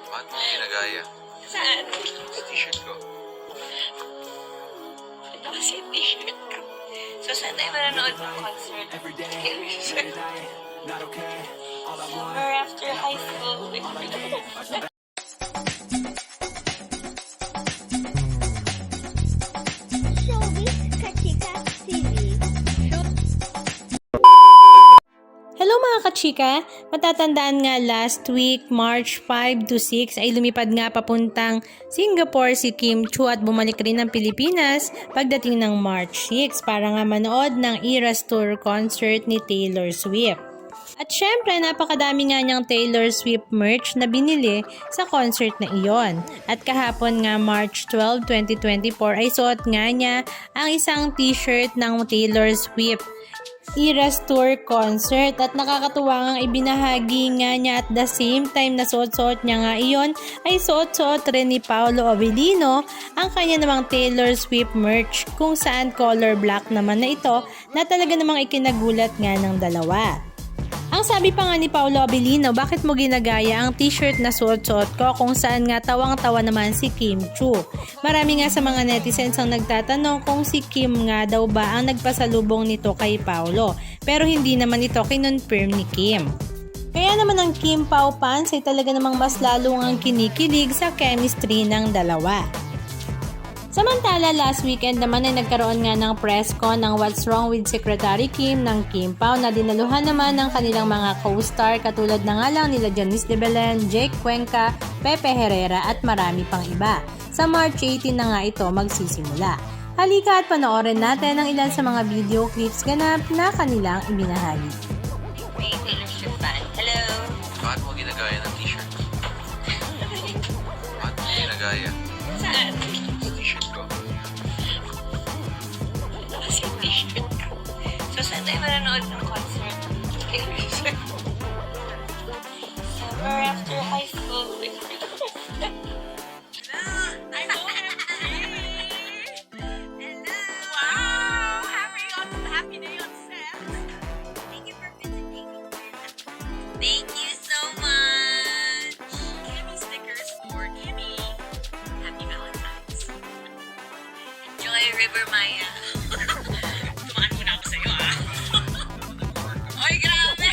Bakit mo ginagaya? Saan? Sa t-shirt ko. Ito kasi yung t-shirt ko. So, saan tayo manonood ng concert? Summer after high school. Showbiz Kachika TV. Hello mga kachika! Matatandaan nga last week, March 5 to 6 ay lumipad nga papuntang Singapore si Kim Chiu at bumalik rin ng Pilipinas pagdating ng March 6 para nga manood ng Eras Tour concert ni Taylor Swift. At syempre, napakadami nga niyang Taylor Swift merch na binili sa concert na iyon. At kahapon nga March 12, 2024 ay suot nga niya ang isang t-shirt ng Taylor Swift Eras Tour concert at nakakatuwa nga ibinahagi nga niya at the same time na suot-suot niya nga iyon ay suot-suot rin ni Paolo Avellino ang kanya namang Taylor Swift merch kung saan color black naman na ito na talaga namang ikinagulat nga ng dalawa. Ang sabi pa nga ni Paolo Avellino, bakit mo ginagaya ang t-shirt na suot-suot ko kung saan nga tawang-tawa naman si Kim Chiu. Marami nga sa mga netizens ang nagtatanong kung si Kim nga daw ba ang nagpasalubong nito kay Paolo. Pero hindi naman ito kinonfirm ni Kim. Kaya naman ang Kim Pao fans ay talaga namang mas lalo ang kinikilig sa chemistry ng dalawa. Samantala, last weekend naman ay nagkaroon nga ng press con ng What's Wrong with Secretary Kim ng Kim Pao na dinaluhan naman ng kanilang mga co-star katulad na nga lang nila Janice de Belen, Jake Cuenca, Pepe Herrera at marami pang iba. Sa March 18 na nga ito magsisimula. Halika at panoorin natin ang ilan sa mga video clips ganap na kanilang ibinahagi. May Taylor Swift fan. Hello! Bakit mo ginagaya ng t-shirt? Bakit mo ginagaya? Saan? Sa t-shirt ko. Ito kasi yung t-shirt ko. So, saan tayo manonood ng concert? Taylor Swift. Summer after high school. Thank you so much! Kimmy stickers for Kimmy. Happy Valentine's. Enjoy River Maya. Tumaan muna ako sa'yo, ah. Oy, grabe!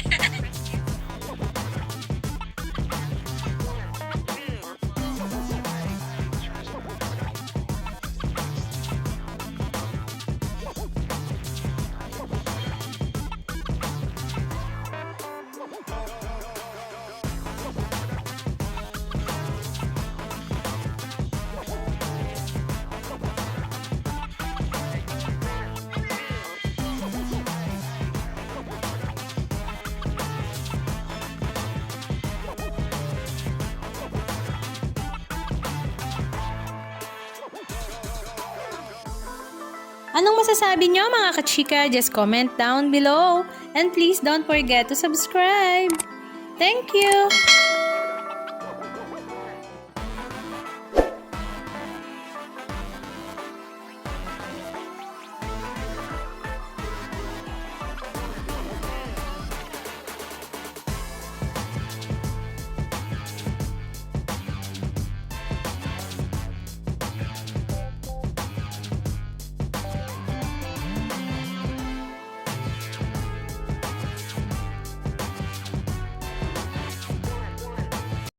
Anong masasabi nyo mga kachika? Just comment down below. And please don't forget to subscribe. Thank you!